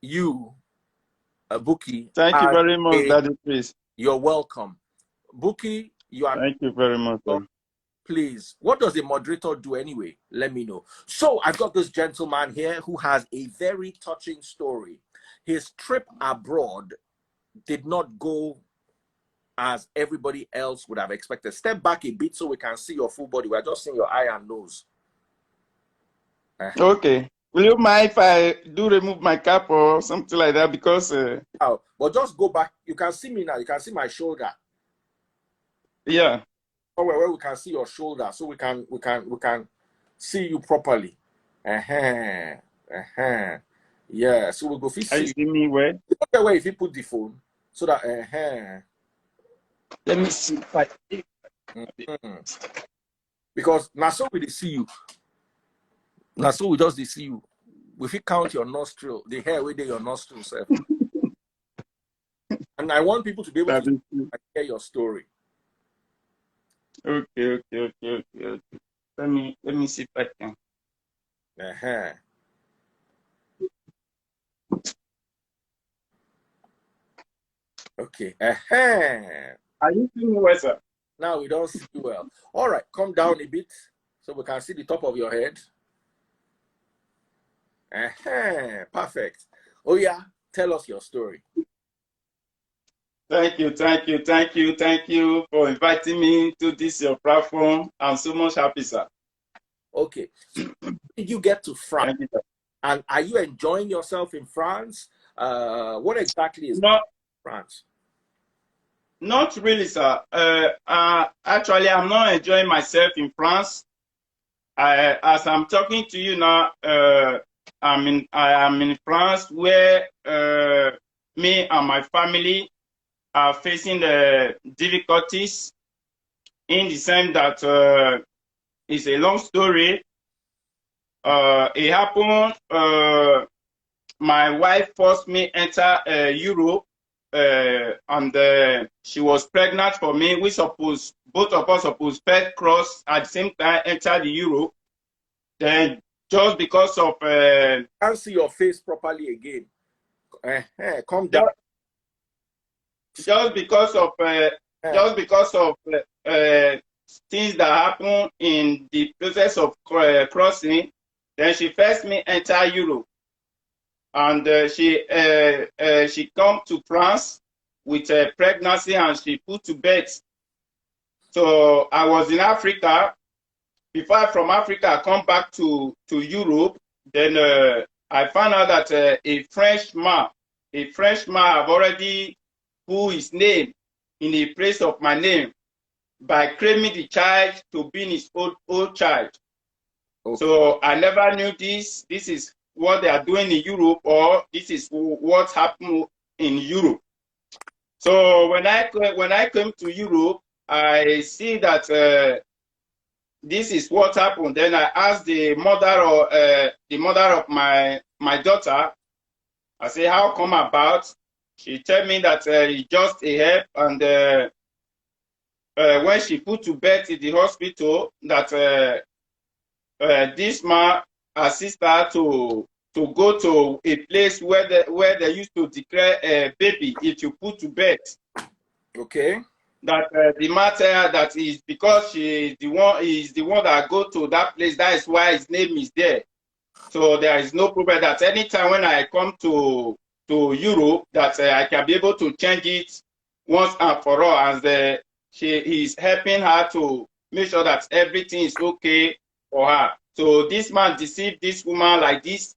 you, Buki. Thank you very much, Daddy, please. You're welcome. Buki, you are. Thank you very much, sir. Please, what does the moderator do anyway? Let me know. So I've got this gentleman here who has a very touching story. His trip abroad did not go as everybody else would have expected. Step back a bit so we can see your full body. We're just seeing your eye and nose. Okay. Will you mind if I do remove my cap or something like that? Because but just go back. You can see me now. You can see my shoulder. Yeah. Somewhere where we can see your shoulder, so we can see you properly. Yeah. So we'll go see. You see me where? Okay, where if you put the phone so that Let me see if I because now so we see you. Now so we just see you. If you count your nostril, the hair within your nostril, sir. And I want people to be able to hear your story. Okay. Let me see if I can. Okay. Are you seeing me well, sir? Now we don't see you well. All right, come down a bit so we can see the top of your head. Perfect. Oh yeah, tell us your story. Thank you for inviting me to this your platform. I'm so much happy, sir. Okay. So did you get to France? And are you enjoying yourself in France? What exactly is France? Not really, sir. Actually, I'm not enjoying myself in France. As I'm talking to you now, I am in France, where me and my family are facing the difficulties, in the sense that it's a long story. It happened, my wife forced me enter Europe, and she was pregnant for me. Both of us supposed first cross at the same time, enter the Europe. Then just because of I can't see your face properly again. Come down. Just because of things that happen in the process of crossing, then she first me enter Europe, and she come to France with a pregnancy, and she put to bed. So I was in Africa. Before from Africa, I come back to Europe. Then I found out that a Frenchman have already put his name in the place of my name by claiming the child to be his old child. Okay. So I never knew this. This is what they are doing in Europe, or this is what happened in Europe. So when I came to Europe, I see that this is what happened. Then I asked the mother of my daughter. I say, how come about? She tell me that it's just a help, and when she put to bed in the hospital, that this man assist her to go to a place where they used to declare a baby if you put to bed. Okay. That the matter that is because she is the one that go to that place. That is why his name is there. So there is no problem that anytime when I come to Europe, that I can be able to change it once and for all, as she is helping her to make sure that everything is okay for her. So this man deceived this woman like this,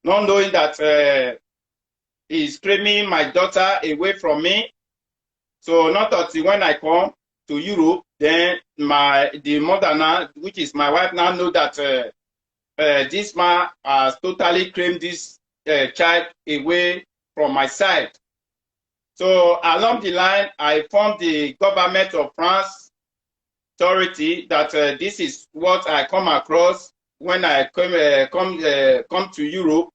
not knowing that he's claiming my daughter away from me. So not until when I come to Europe, then the mother now, which is my wife, now know that this man has totally claimed this child away from my side. So along the line, I informed the government of France authority that this is what I come across when I come to Europe,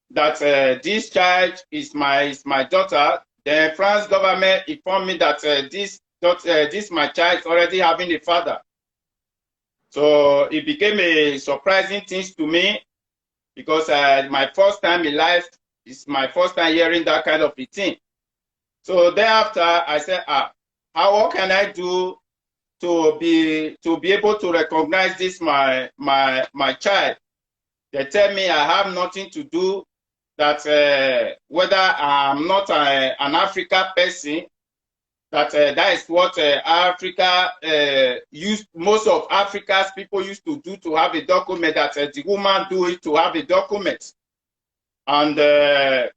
that this child is my daughter. The France government informed me that this my child is already having a father. So it became a surprising thing to me, because my first time in life It's my first time hearing that kind of a thing. So thereafter, I said, what can I do to be able to recognize this my child? They tell me I have nothing to do, that whether I'm not an African person, that that is what Africa used, most of Africa's people used to do to have a document, that the woman do it to have a document. And the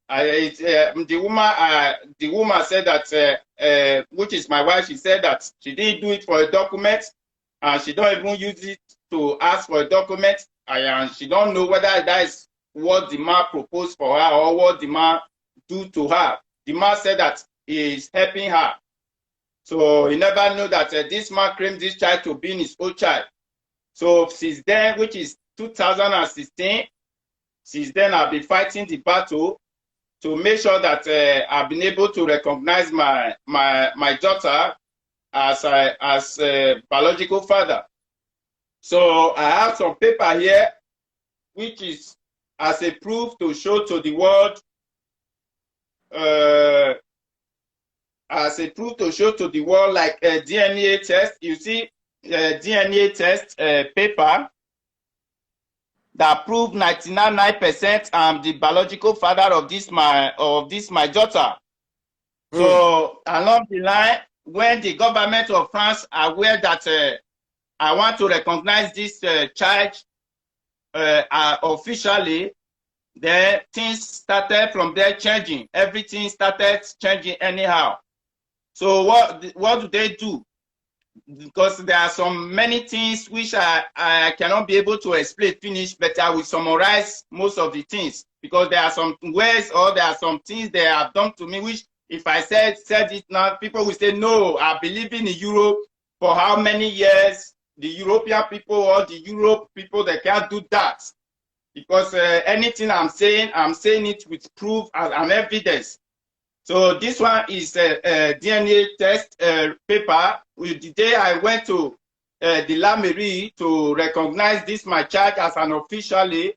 woman said that, which is my wife, she said that she didn't do it for a document, and she don't even use it to ask for a document, and she don't know whether that is what the man proposed for her or what the man do to her. The man said that he is helping her. So he never knew that this man claimed this child to be his own child. So since then, which is 2016, since then I've been fighting the battle to make sure that I've been able to recognize my daughter as a biological father. So I have some paper here, which is as a proof to show to the world, like a DNA test. You see, DNA test paper that proved 99% I'm the biological father of this my daughter. So along the line, when the government of France are aware that I want to recognize this child officially, then things started from there changing. Everything started changing anyhow. So what do they do? Because there are so many things which I cannot be able to explain finish, but I will summarize most of the things, because there are some ways or there are some things they have done to me which, if I said it now, people will say, no, I believe in Europe for how many years, the European people or the Europe people, they can't do that. Because anything I'm saying it with proof and evidence. So this one is a DNA test paper. The day I went to the La Mairie to recognize this my child as an officially,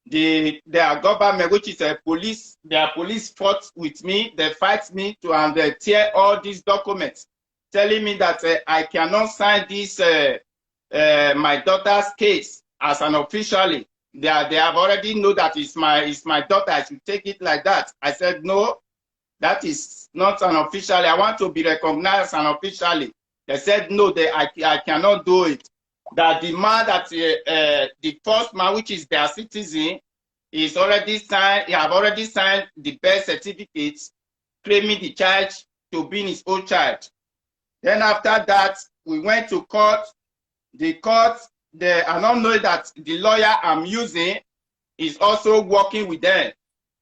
their government, which is their police fought with me. They fight me to and they tear all these documents, telling me that I cannot sign this my daughter's case as an officially. They have already know that it's my daughter. I should take it like that. I said no. That is not an officially. I want to be recognized as an officially. They said no, I cannot do it. That the man that the first man, which is their citizen, is already signed. He have already signed the birth certificates, claiming the child to be his own child. Then after that, we went to court. The court, I don't know that the lawyer I'm using is also working with them.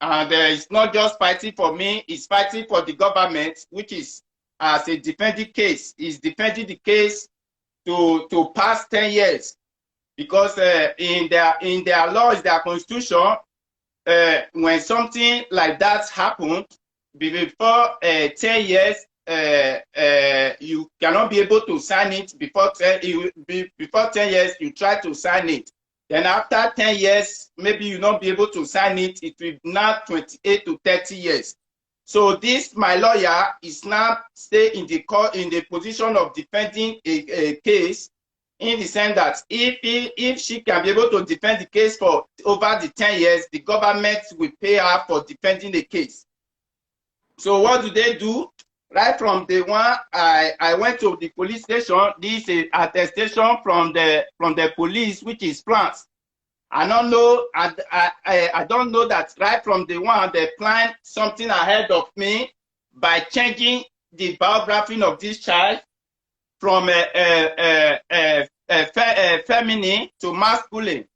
And it's not just fighting for me, it's fighting for the government, which is as a defending case. Is defending the case to pass 10 years. Because in their laws, their constitution, when something like that happened, before 10 years, you cannot be able to sign it. Before 10 years, you try to sign it. Then after 10 years, maybe you'll not be able to sign it. It will now 28 to 30 years. So this, my lawyer, is now stay in the court in the position of defending a case, in the sense that if she can be able to defend the case for over the 10 years, the government will pay her for defending the case. So what do they do? Right from day one, I went to the police station. This is attestation from the police, which is France. I don't know. I don't know that right from day one they planned something ahead of me by changing the biography of this child from feminine to masculine.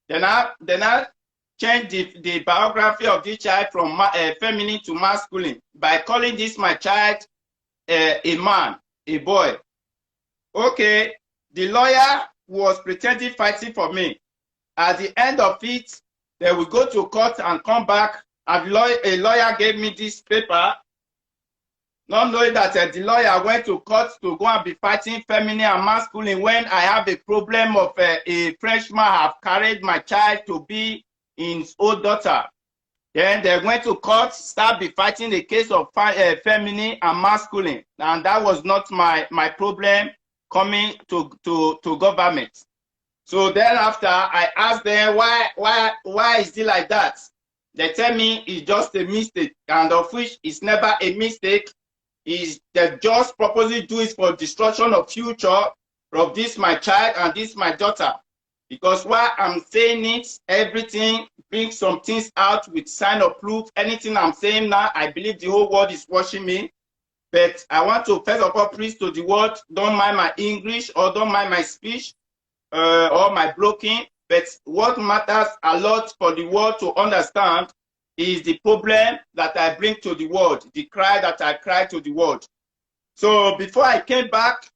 Then I change the biography of this child from feminine to masculine by calling this my child a man, a boy. Okay, the lawyer was pretending fighting for me. At the end of it, they will go to court and come back, and a lawyer gave me this paper, not knowing that the lawyer went to court to go and be fighting feminine and masculine when I have a problem of a Frenchman have carried my child to be his own daughter. Then they went to court, start be fighting the case of feminine and masculine. And that was not my problem coming to government. So then after I asked them why is it like that? They tell me it's just a mistake, and of which it's never a mistake. Is they just purposely do it for destruction of future of this my child and this my daughter. Because while I'm saying it, everything brings some things out with sign of proof. Anything I'm saying now, I believe the whole world is watching me. But I want to first of all preach to the world. Don't mind my English or don't mind my speech or my broken. But what matters a lot for the world to understand is the problem that I bring to the world, the cry that I cry to the world. So before I came back,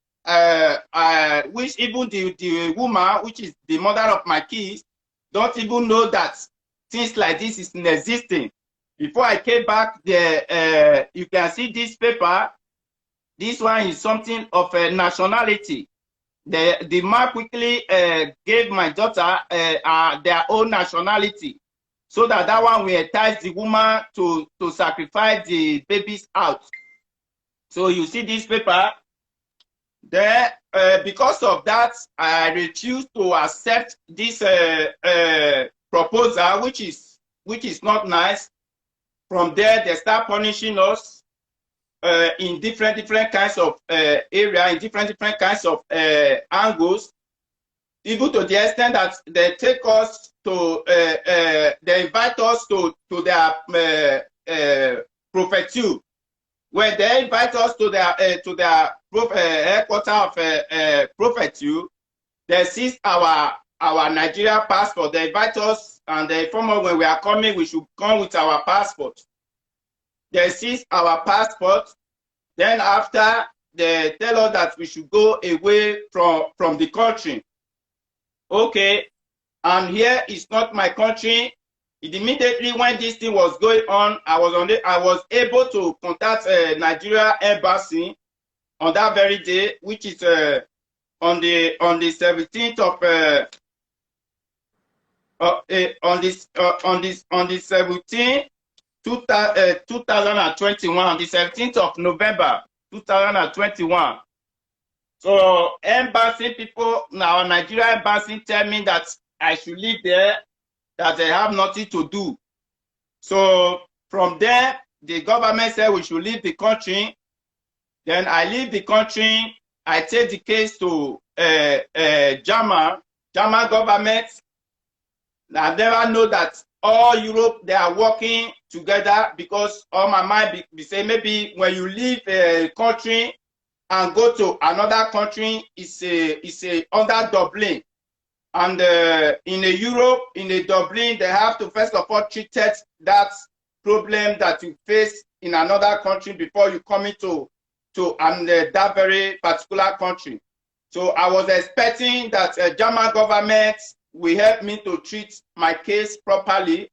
which even the woman, which is the mother of my kids, don't even know that things like this is existing. Before I came back, you can see this paper. This one is something of a nationality. The man quickly gave my daughter their own nationality, so that one will entice the woman to sacrifice the babies out. So you see this paper. Then, because of that, I refuse to accept this proposal, which is not nice. From there, they start punishing us in different kinds of area, in different kinds of angles, even to the extent that they take us to, they invite us to their prophecy. When they invite us to their headquarters of prophecy, they seize our Nigerian passport. They invite us and they inform us when we are coming, we should come with our passport. They seize our passport. Then after, they tell us that we should go away from the country. Okay, and here is not my country. Immediately when this thing was going on, I was able to contact Nigeria embassy on that very day, which is on the 17th of on the 17th 2021, the 17th of November 2021. So embassy people, now Nigeria embassy tell me that I should leave there, that they have nothing to do. So from there, the government said we should leave the country. Then I leave the country. I take the case to German government. I never know that all Europe, they are working together, because all my mind be say maybe when you leave a country and go to another country, it's a under Dublin. And in a Europe, in a Dublin, they have to first of all treat that problem that you face in another country before you come into that very particular country. So I was expecting that German government will help me to treat my case properly.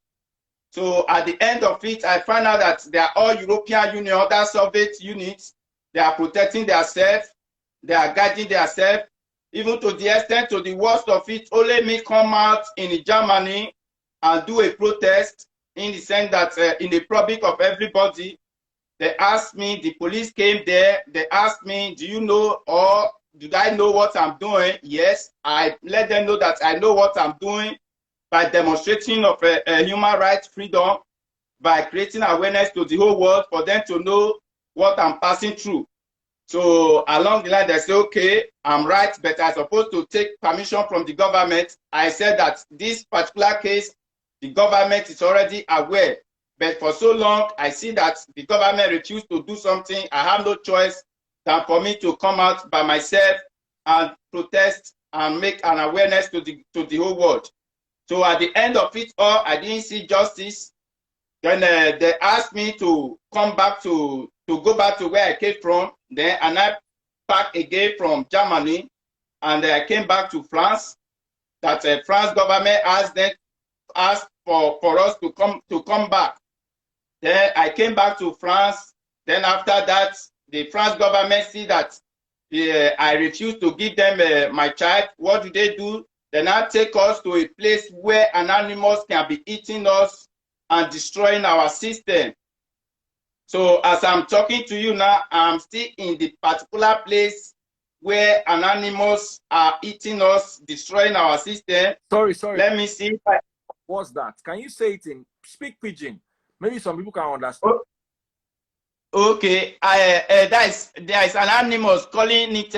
So at the end of it, I find out that they are all European Union, other Soviet units. They are protecting themselves. They are guiding themselves. Even to the extent, to the worst of it, only me come out in Germany and do a protest, in the sense that in the public of everybody, they asked me, the police came there, they asked me, do you know, or did I know what I'm doing? Yes, I let them know that I know what I'm doing by demonstrating of human rights freedom, by creating awareness to the whole world for them to know what I'm passing through. So along the line, they say, okay, I'm right, but I'm supposed to take permission from the government. I said that this particular case, the government is already aware. But for so long, I see that the government refused to do something. I have no choice than for me to come out by myself and protest and make an awareness to the whole world. So at the end of it all, I didn't see justice. Then they asked me to come back to go back to where I came from. Then and I back again from Germany, and I came back to France. That France government asked for us to come back. Then I came back to France. Then after that, the France government see that I refused to give them my child. What do? They now take us to a place where an animals can be eating us. and destroying our system. So as I'm talking to you now, I'm still in the particular place where an animals are eating us, destroying our system. Sorry. Let me see. What's that? Can you say it in speak pidgin? Maybe some people can understand. Okay, there is an animal calling it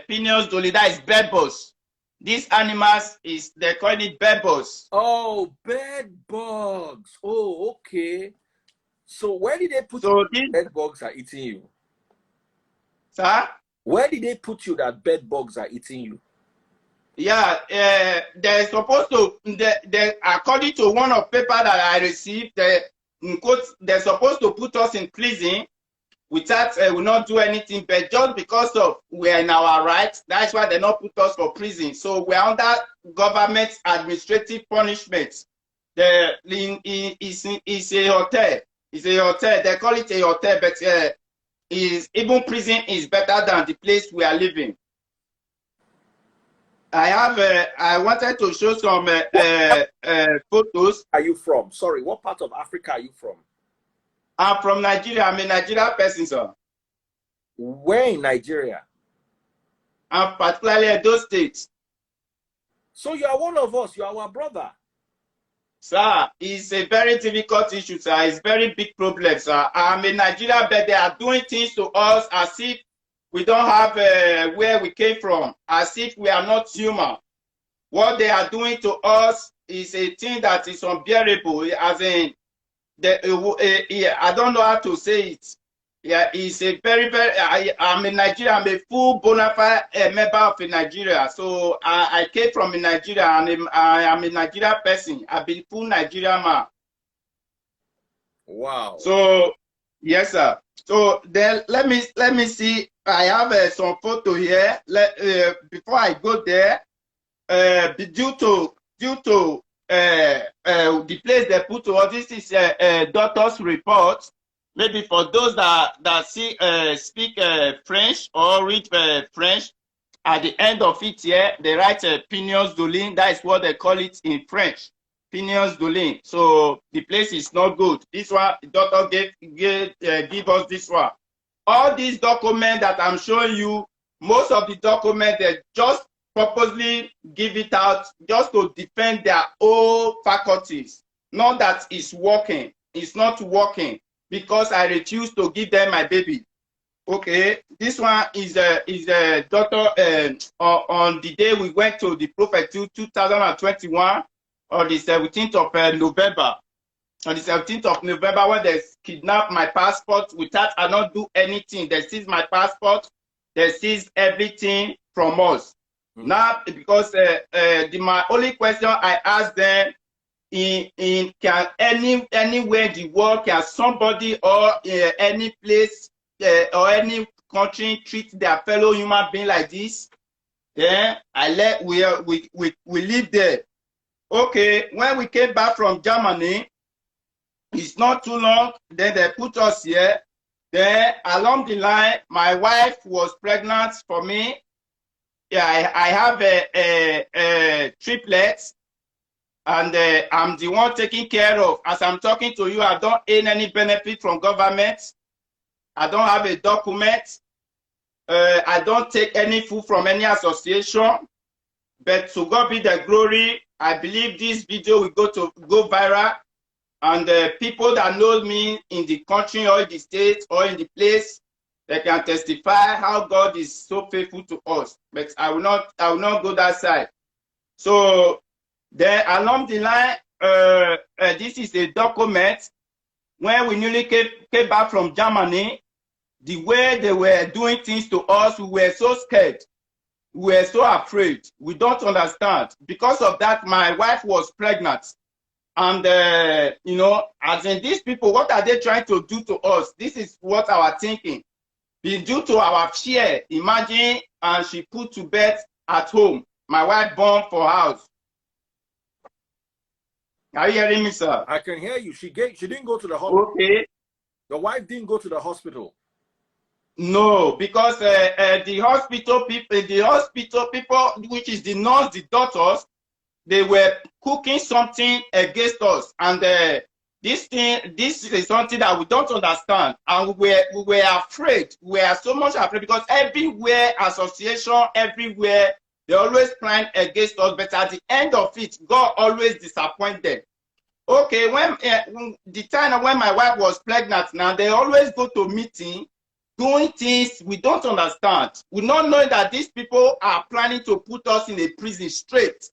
Pineus doli. That is bedbugs. These animals they call it bedbugs. Oh, bed bugs. Oh, okay. So where did they put So you bed bugs are eating you? Sir? Where did they put you that bed bugs are eating you? Yeah, they're supposed to, according to one of paper that I received, they're supposed to put us in prison without will not do anything, but just because of we are in our rights, that's why they not put us for prison. So we're under government administrative punishment. It's a hotel. It's a hotel. They call it a hotel, but even prison is better than the place we are living. I wanted to show some photos. Are you from? Sorry, what part of Africa are you from? I'm from Nigeria. I'm a Nigerian person, sir. Where in Nigeria? I'm particularly at those states. So you are one of us. You are our brother. Sir, it's a very difficult issue, sir. It's a very big problem, sir. I'm a Nigerian, but they are doing things to us as if we don't have where we came from, as if we are not human. What they are doing to us is a thing that is unbearable, as in, I don't know how to say it. Yeah, it's a very, I'm a Nigerian, I'm a full bona fide member of Nigeria. So I came from Nigeria, and I am a Nigerian person. I've been full Nigerian man. Wow. So, yes, sir. So then let me see. I have some photo here. Before I go there, due to the place they put to us, this is doctor's report. Maybe for those that speak French or read French, at the end of it here, they write Pineus doli. That is what they call it in French. Pineus doli. So the place is not good. This one, the doctor give us this one. All these documents that I'm showing you, most of the documents, they just purposely give it out just to defend their own faculties. Not that it's working. It's not working because I refuse to give them my baby. Okay, this one is a doctor on the day we went to the Prophet 2021 on the 17th of November. On the 17th of November, when they kidnapped my passport without I not do anything, they seized my passport, they seized everything from us. Now, because my only question I asked them, in can anywhere in the world, can somebody or any place or any country treat their fellow human being like this? Then we live there. Okay, when we came back from Germany, it's not too long, then they put us here. Then along the line, my wife was pregnant for me. Yeah, I have a triplets, and I'm the one taking care of. As I'm talking to you, I don't earn any benefit from government. I don't have a document. I don't take any food from any association. But to God be the glory, I believe this video will go viral. And people that know me in the country or in the state or in the place, they can testify how God is so faithful to us. But I will not go that side. So then along the line, this is a document. When we newly came back from Germany, the way they were doing things to us, we were so scared. We were so afraid. We don't understand. Because of that, my wife was pregnant. And, you know, as in these people, what are they trying to do to us? This is what our thinking. Being due to our fear, imagine, and she put to bed at home. My wife born for house. Are you hearing me, sir? I can hear you. She didn't go to the hospital. Okay. Your wife didn't go to the hospital. No, because the hospital people, which is the nurse, the doctors, they were cooking something against us, and this is something that we don't understand, and we were afraid. We are so much afraid because everywhere association, everywhere they always plan against us, but at the end of it, God always disappointed. Okay, when the time when my wife was pregnant, now they always go to meeting, doing things we don't understand. We not know that these people are planning to put us in a prison straight.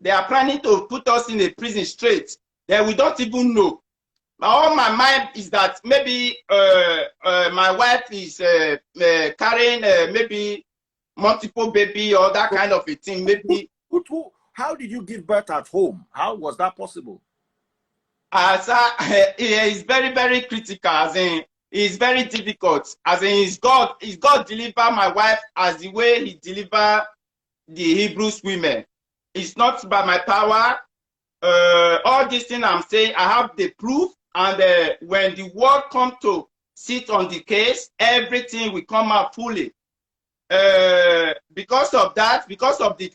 They are planning to put us in a prison straight. Then we don't even know. All my mind is that maybe my wife is carrying maybe multiple baby or that kind of a thing. Maybe. How did you give birth at home? How was that possible? It's very, very critical. As in, it's very difficult. As in, is God deliver my wife as the way He deliver the Hebrews women. It's not by my power. All these things I'm saying, I have the proof. And when the world come to sit on the case, everything will come out fully. Because of that, because of the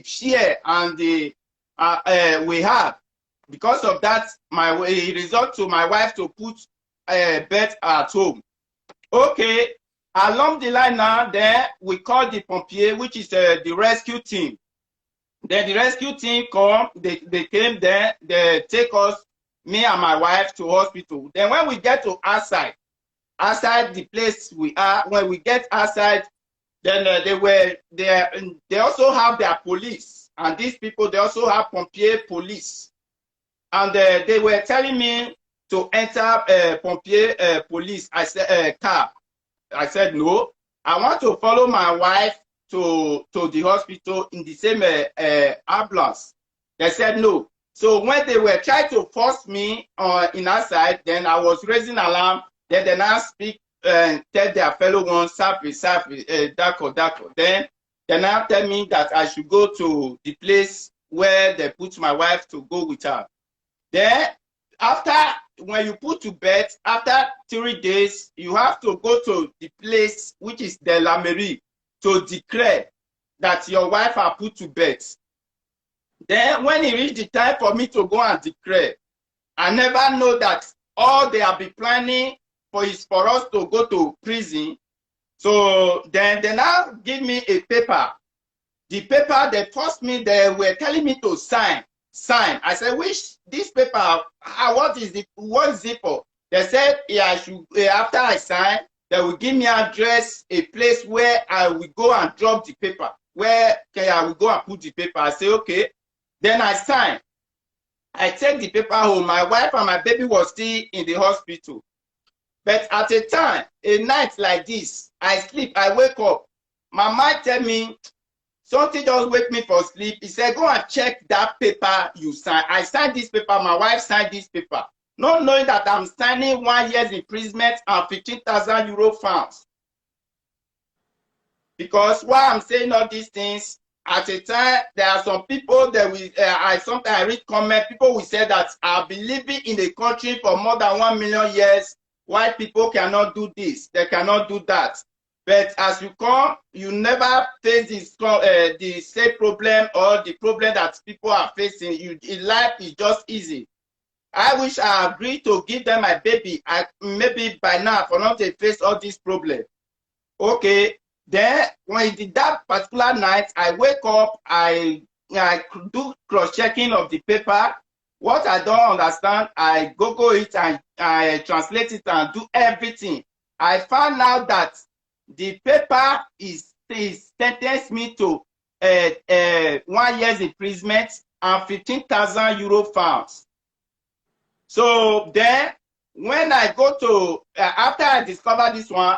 fear and the we have, because of that, it result to my wife to put a bed at home. Okay, along the line now, then we call the pompier, which is the rescue team. Then the rescue team come, they came there, they take us, me and my wife, to hospital. Then when we get to outside the place we are, when we get outside, then they also have their police, and these people, they also have pompier police, and they were telling me to enter pompier police. I said car. I said no. I want to follow my wife to the hospital in the same ambulance. They said no. So when they were trying to force me in outside, then I was raising alarm. Then they now speak and tell their fellow ones, Dako. Then they now tell me that I should go to the place where they put my wife to go with her. Then after, when you put to bed, after 3 days, you have to go to the place which is the La Mairie to declare that your wife are put to bed. Then when it reached the time for me to go and declare, I never know that all they have been planning is for us to go to prison. So then they now give me a paper. The paper, they forced me, they were telling me to sign. I said, which this paper, what is it for? They said, yeah, after I sign, they will give me address, a place where I will go and drop the paper, where I will go and put the paper. I say, okay. Then I sign. I take the paper home. My wife and my baby was still in the hospital. But at a time, a night like this, I sleep, I wake up. My mind tell me, something just wake me for sleep. He said, go and check that paper you sign. I signed this paper, my wife signed this paper. Not knowing that I'm signing 1 year's imprisonment and 15,000 euro fines. Because while I'm saying all these things, at a time, there are some people that sometimes read comment, people will say that I've been living in the country for more than 1 million years. White people cannot do this, they cannot do that. But as you come, you never face the same problem or the problem that people are facing. In life is just easy. I wish I agreed to give them my baby. Maybe by now, for not to face all these problems. Okay, then when that particular night, I wake up, I do cross-checking of the paper. What I don't understand, I Google it and I translate it and do everything. I found out that the paper is sentenced me to 1 year's imprisonment and 15,000 euro fines. So then, when I go to, after I discover this one,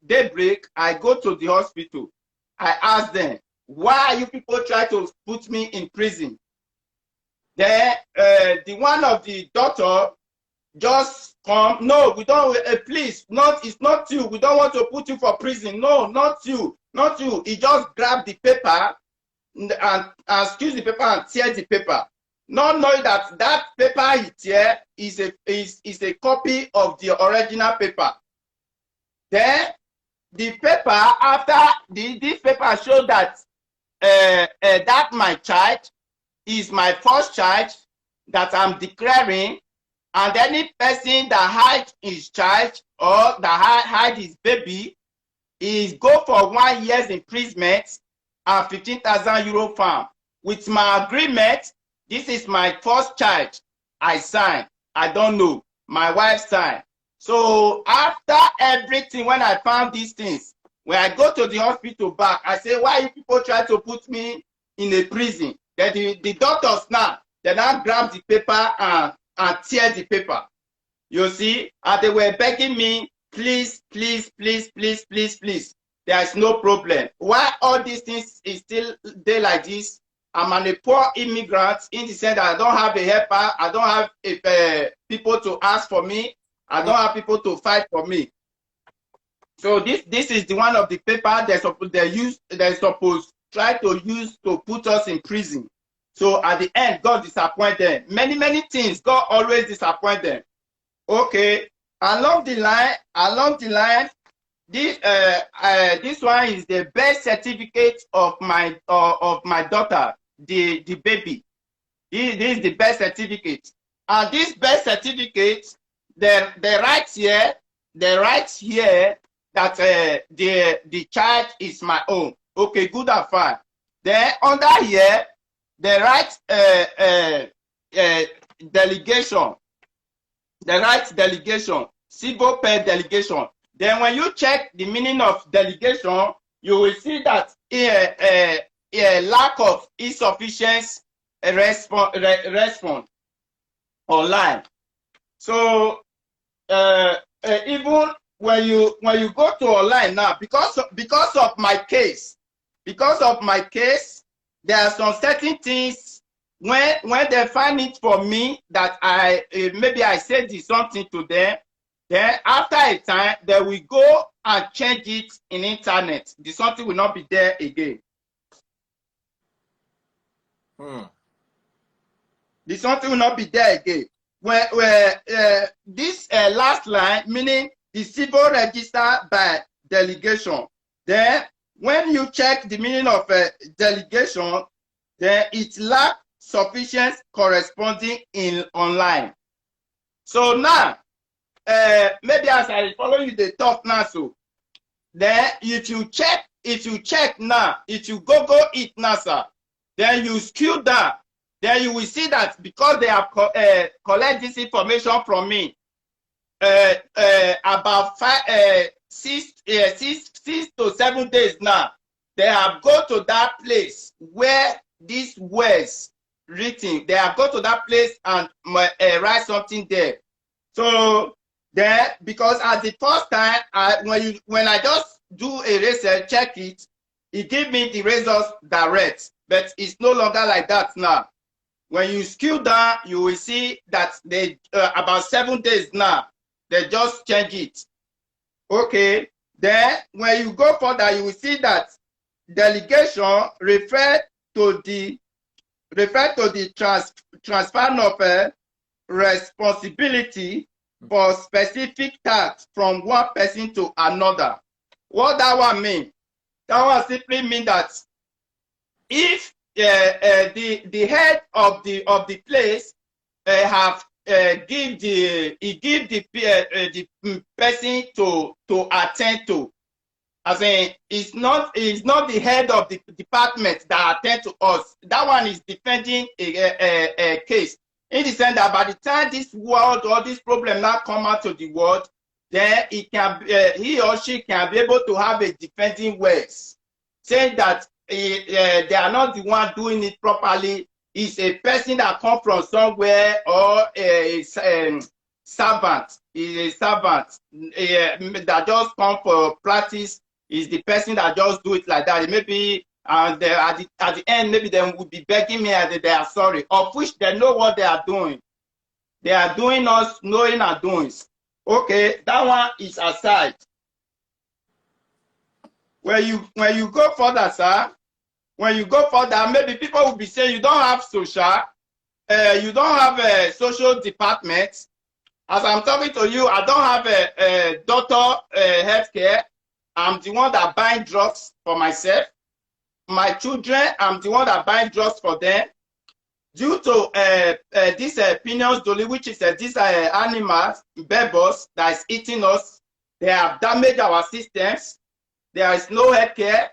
daybreak, I go to the hospital. I ask them, why you people try to put me in prison? Then the one of the doctor just come, no, we don't, please, it's not you. We don't want to put you for prison. No, not you. He just grabbed the paper and squeeze the paper and tear the paper. Not knowing that paper he tear is a copy of the original paper. Then the paper, after this paper showed that that my child is my first child that I'm declaring, and any person that hide his child or that hide his baby is go for 1 year's imprisonment and 15,000 euro fine. With my agreement, this is my first child. I signed. I don't know. My wife signed. So after everything, when I found these things, when I go to the hospital back, I say, why you people try to put me in a prison? Then the doctors now, they now grab the paper and tear the paper. You see? And they were begging me, please, please, please, please, please, please. There is no problem. Why all these things is still there like this? I'm a poor immigrant in the sense that I don't have a helper. I don't have people to ask for me. I don't have people to fight for me. So this is the one of the paper they're supposed try to use to put us in prison. So at the end, God disappointed them. Many things, God always disappoint them. Okay, along the line, this one is the birth certificate of my daughter, the baby. This is the birth certificate, and this birth certificate, they write here that the child is my own. Okay, good and fine. Then under here, they write delegation. They write delegation, civil pay delegation. Then when you check the meaning of delegation, you will see that a lack of insufficient response online. So even when you go to online now, because of my case, there are some certain things when they find it for me that maybe I said something to them. Then after a time, they will go and change it in internet. The something will not be there again. The something will not be there again. Where this last line, meaning the civil register by delegation. Then when you check the meaning of delegation, then it lacks sufficient corresponding in online. So now, maybe as I follow you the talk now, so then if you check now, if you Google it now, sir, then you scroll down, then you will see that because they have collect this information from me, about 6 to 7 days now, they have go to that place where these words written. They have go to that place and write something there. So then, because at the first time, when I just do a research, check it, it give me the results direct. But it's no longer like that now. When you scroll down, you will see that they about 7 days now, they just change it. Okay. Then when you go further, you will see that delegation refer to the transfer of responsibility for specific tasks from one person to another. What that one mean? That one simply mean that if the head of the place have give the person to attend to, as in it's not the head of the department that attend to us. That one is defending a case. In the sense that by the time this world or this problem now come out to the world, then it can he or she can be able to have a defending words, saying that they are not the one doing it properly. It's a person that come from somewhere, or a servant. Is a servant that just come for practice. Is the person that just do it like that. Maybe at the end, maybe they would be begging me and they are sorry, of which they know what they are doing. They are doing us knowing our doings. Okay, that one is aside. When you go further, sir, when you go further, maybe people will be saying you don't have social, you don't have a social department. As I'm talking to you, I don't have a doctor healthcare. I'm the one that buying drugs for myself. my children, I'm the one that buy drugs for them. Due to this peanut dolly, which is these animals, bebos, that is eating us, they have damaged our systems. There is no health care.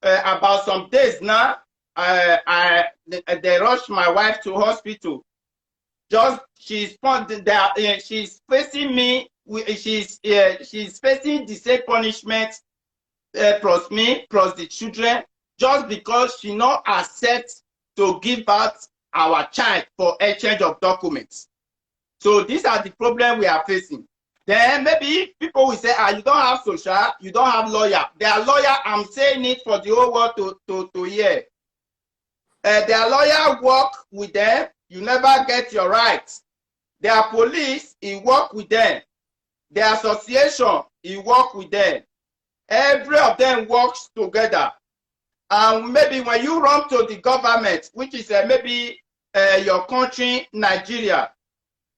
About some days now, they rushed my wife to hospital. Just she's facing me. She's facing the same punishment plus me plus the children, just because she not accept to give birth our child for exchange of documents. So these are the problems we are facing. Then maybe people will say, you don't have social, you don't have lawyer. Their lawyer, I'm saying it for the whole world to hear. Their lawyer work with them, you never get your rights. Their police, he work with them. Their association, he work with them. Every of them works together. And maybe when you run to the government, which is maybe your country, Nigeria,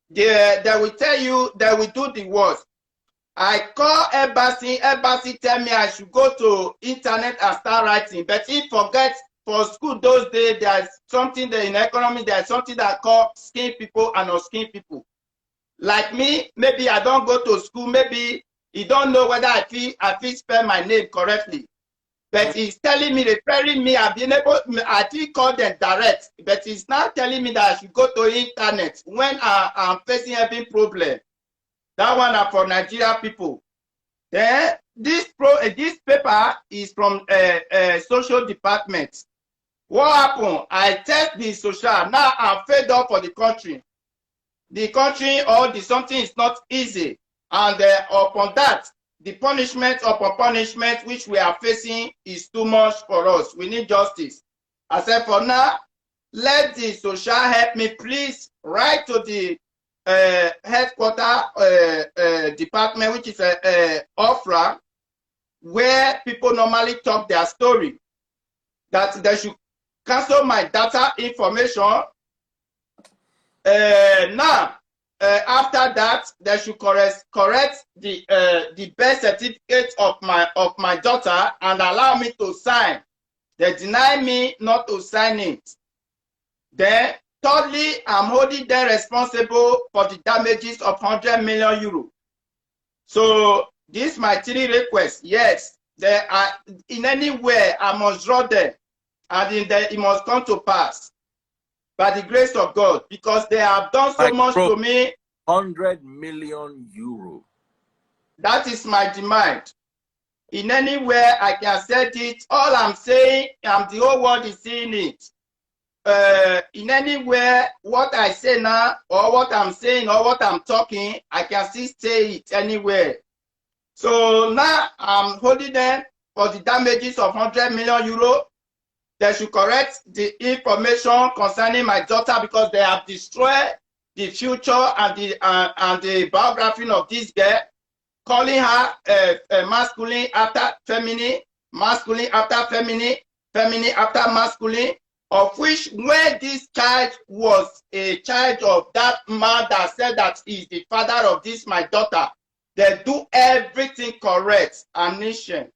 they will tell you they will do the worst. I call embassy tell me I should go to internet and start writing. But he forgets for school those days, there's something there in economy, there's something that call skin people and unskin people. Like me, maybe I don't go to school, maybe he don't know whether I feel spell my name correctly. But he's telling me, referring me, I feel call them direct. But he's not telling me that I should go to internet when I'm facing every problem. That one are for Nigeria people. Then this paper is from social department. What happened? I test the social. Now I'm fed up for the country. The country or the something is not easy. And upon that, the punishment upon punishment which we are facing is too much for us. We need justice. I said, for now, let the social help me, please. Write to the headquarter department, which is OFRA, where people normally talk their story, that they should cancel my data information. Now, after that, they should correct the birth certificate of my daughter and allow me to sign. They deny me not to sign it. Then, thirdly, I'm holding them responsible for the damages of 100 million euro. So, this my three requests. Yes, they are in any way I must draw them, and it must come to pass by the grace of God, because they have done so much to me. 100 million euro. That is my demand. In any way I can set it. All I'm saying, the whole world is seeing it. In any way, what I say now, or what I'm saying, or what I'm talking, I can still say it anywhere. So now I'm holding them for the damages of 100 million euro. They should correct the information concerning my daughter, because they have destroyed the future and the biography of this girl, calling her masculine after feminine, masculine after feminine, feminine after masculine, of which when this child was a child of that man that said that he's the father of this, my daughter, they do everything correct and nation.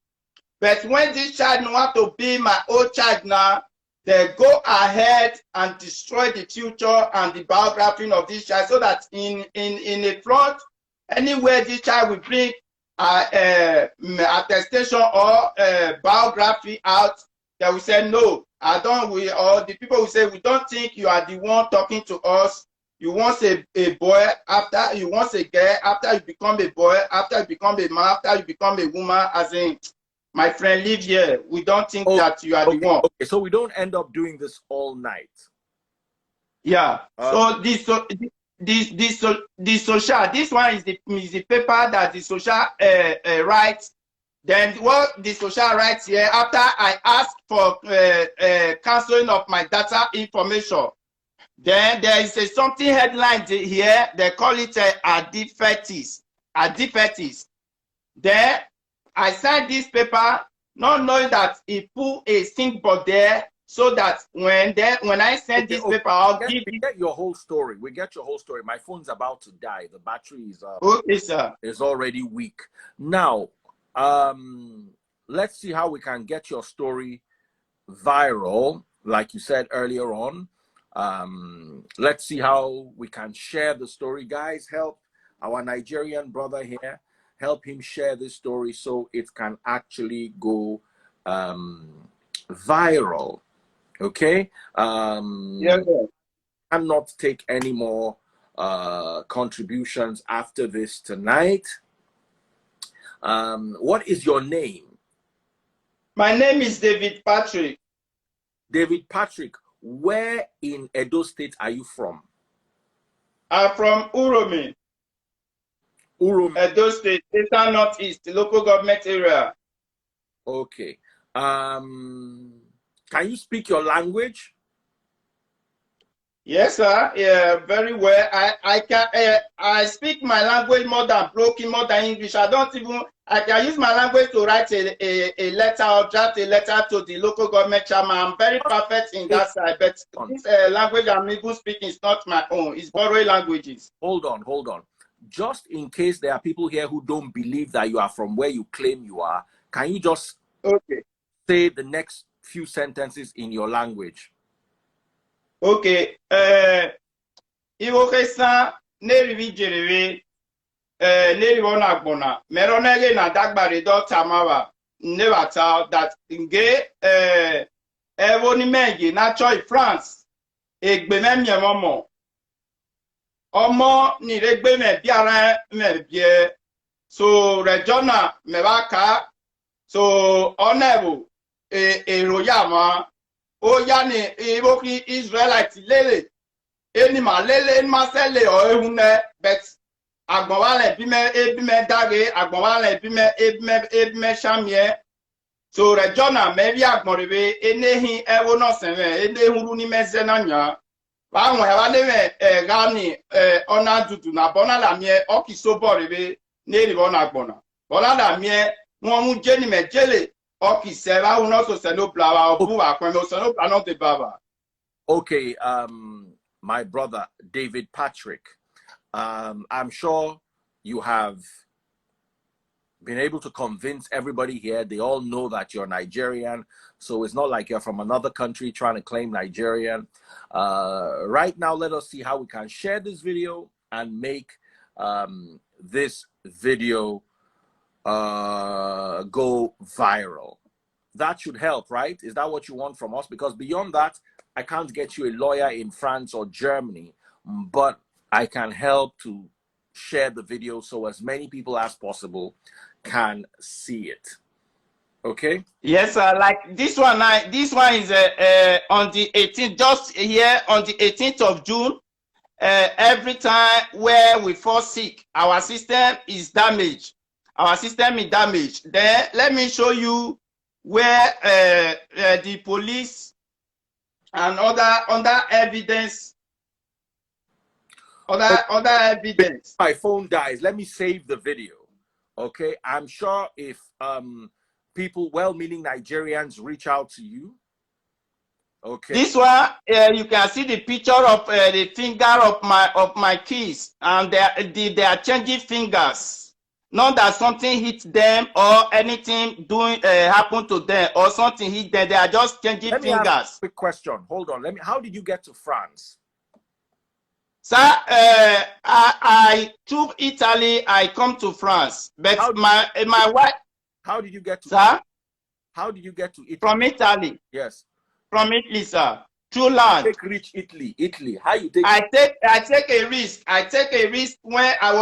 But when this child want to be my own child now, they go ahead and destroy the future and the biography of this child, so that in the front, anywhere this child will bring attestation or biography out, they will say, no, I don't, or the people will say, we don't think you are the one talking to us. You want a boy, after you want a girl, after you become a boy, after you become a man, after you become a woman, as in, my friend, live here. We don't think that you are the one. Okay, so we don't end up doing this all night. Yeah. So this social, this one is the paper that the social writes. Then what the social writes here, after I ask for cancelling of my data information, then there is something headline here. They call it a defectis. Then I signed this paper, not knowing that he put a symbol there, so that when I send this paper, I'll give you. We get your whole story. We get your whole story. My phone's about to die. The battery is okay, sir. Is already weak. Now, let's see how we can get your story viral, like you said earlier on. Let's see how we can share the story. Guys, help our Nigerian brother here. Help him share this story so it can actually go viral. Okay? Yes, sir. I'm not take any more contributions after this tonight. What is your name? My name is David Patrick. David Patrick, where in Edo State are you from? I'm from Uromi, Urum. Edo State, Eastern Northeast, local government area. Okay. Can you speak your language? Yes, sir. Yeah, very well. I speak my language more than broken, more than English. I can use my language to write a letter or draft a letter to the local government chairman. I'm very perfect in that side, but this language I'm even speaking is not my own. It's borrowed languages. Hold on. Just in case there are people here who don't believe that you are from where you claim you are, can you just say the next few sentences in your language? Okay. Iwokesan nerivi jerewe nerivo na gbona meronege na dagbare do tamawa nevata that nge evo ni meje na choi France egbe memye momo omo ni regbe me biara me bie so regional me baka so onevo eroyama o ya ni iwoki Israelite lele eni ma lele eni ma sele o ehune bet agbonwale ebime dage agbonwale ebime shamie so regional mebi agbonrebe enehi ewo no senwe enehuru ni meze na nya wa won wa leme gani ona dudu na bona la mie okiso borebe neri bona agbona bona la mie won mu jeni mejele okise wa uno so se no blawa obu wa pon so no bla no de baba. Okay, my brother David Patrick, I'm sure you have been able to convince everybody here. They all know that you're Nigerian, so it's not like you're from another country trying to claim Nigerian. Right now, let us see how we can share this video and make this video go viral. That should help, right? Is that what you want from us? Because beyond that, I can't get you a lawyer in France or Germany, but I can help to share the video so as many people as possible can see it. Okay? Yes, sir. Like this one, this one is on the 18th, just here on the 18th of June. Every time where we fall sick, our system is damaged. Our system is damaged. Then let me show you where the police and other evidence. Other evidence. My phone dies. Let me save the video. Okay, I'm sure if people, well-meaning Nigerians, reach out to you. Okay. This one, you can see the picture of the finger of my keys, and they are changing fingers. Not that something hit them or anything happen to them or something hit them. They are just changing Let me fingers. ask a quick question. Hold on. How did you get to France? Sir, I took Italy. I come to France, but my wife. How did you get to? Sir, how did you get to Italy? From Italy. Yes. From Italy, sir. Through land. Take reach Italy. Italy. How you take? I take a risk. I take a risk when I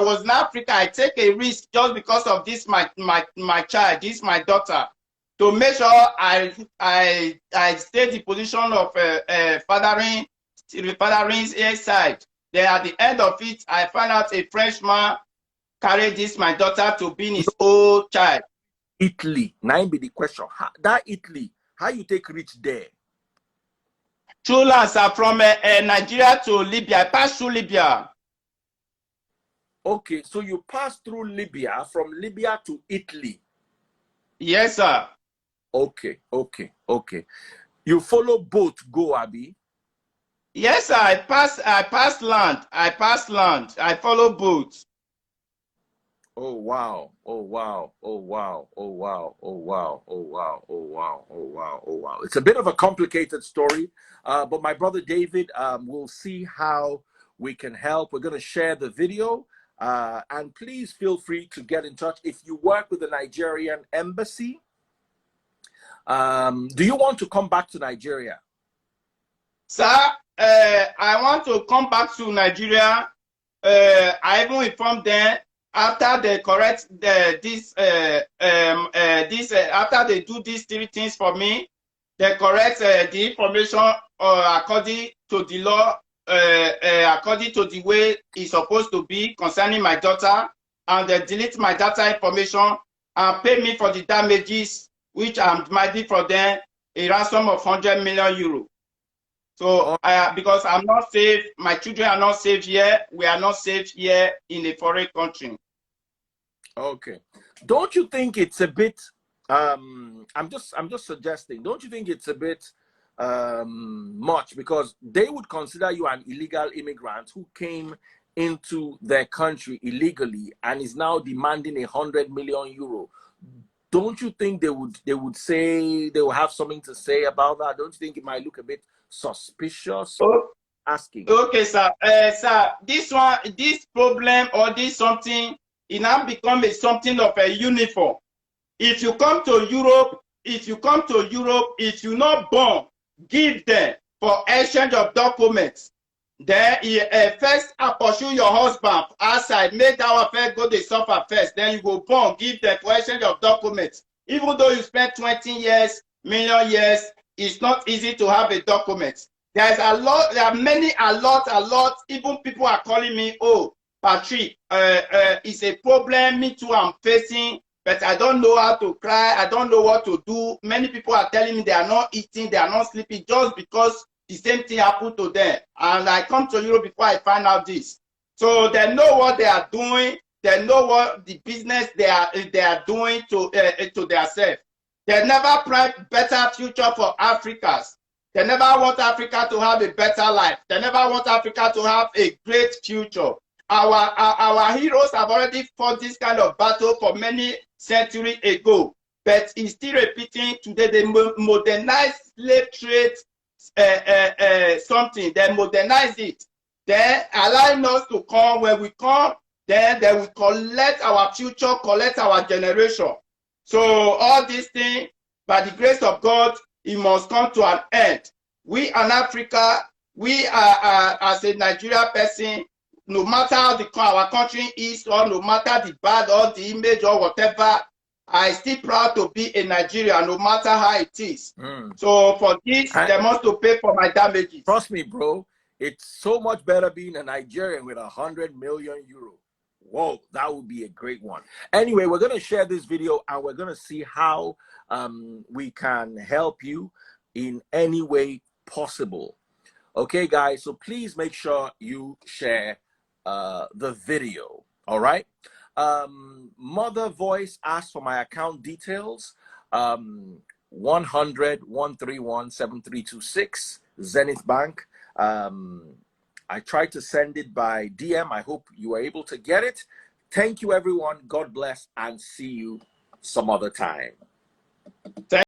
was in Africa. I take a risk just because of this my child. This my daughter. To make sure I stay the position of fathering's side. Then at the end of it, I find out a Frenchman carried my daughter to be his old child. Italy. Now be the question. That Italy. How you take reach there? True lands are from Nigeria to Libya. I passed through Libya. Okay, so you passed through Libya, from Libya to Italy. Yes, sir. Okay. You follow boat go, Abi? Yes, sir. I passed land. I follow boat. Oh wow, oh wow, oh wow, oh wow, oh wow, oh wow, oh wow, oh wow, oh wow. It's a bit of a complicated story, but my brother David, will see how we can help. We're going to share the video, and please feel free to get in touch if you work with the Nigerian embassy. Do you want to come back to Nigeria? Sir, I want to come back to Nigeria. I even informed them after they correct after they do these 3 things for me, they correct the information according to the law, according to the way it's supposed to be concerning my daughter, and they delete my data information and pay me for the damages which I'm demanding for them, a ransom of 100 million euro. So, because I'm not safe, my children are not safe here. We are not safe here in a foreign country. Okay. Don't you think it's a bit? I'm just suggesting. Don't you think it's a bit much, because they would consider you an illegal immigrant who came into their country illegally and is now demanding 100 million euro? Don't you think they would say they will have something to say about that? Don't you think it might look a bit suspicious? Oh, Asking. okay, sir. Sir, this problem or this something, it now become something of a uniform. If you come to Europe, if you not born, give them for exchange of documents. Then first pursue your husband outside, make our affair go the suffer first. Then you go born, give them for exchange of documents. Even though you spend 20 years, million years, it's not easy to have a document. There's a lot, there are many, a lot. Even people are calling me, oh, Patrick, it's a problem, me too, I'm facing, but I don't know how to cry, I don't know what to do. Many people are telling me they are not eating, they are not sleeping, just because the same thing happened to them. And I come to Europe before I find out this. So they know what they are doing, they know what the business they are doing to themselves. They never plan better future for Africans. They never want Africa to have a better life. They never want Africa to have a great future. Our heroes have already fought this kind of battle for many centuries ago, but it's still repeating today. They modernize slave trade, something. They modernize it. Then allowing us to come. When we come, then they will collect our future, collect our generation. So all these things, by the grace of God, it must come to an end. We in Africa, we are as a Nigerian person, no matter how our country is, or no matter the bad or the image or whatever, I still proud to be a Nigerian, no matter how it is. So for this, they must to pay for my damages. Trust me, bro. It's so much better being a Nigerian with 100 million euro. Whoa, that would be a great one. Anyway, we're going to share this video and we're going to see how we can help you in any way possible. Okay, guys, so please make sure you share the video. All right. Mother Voice asked for my account details. 100-131-7326 Zenith Bank. I tried to send it by DM. I hope you were able to get it. Thank you, everyone. God bless, and see you some other time.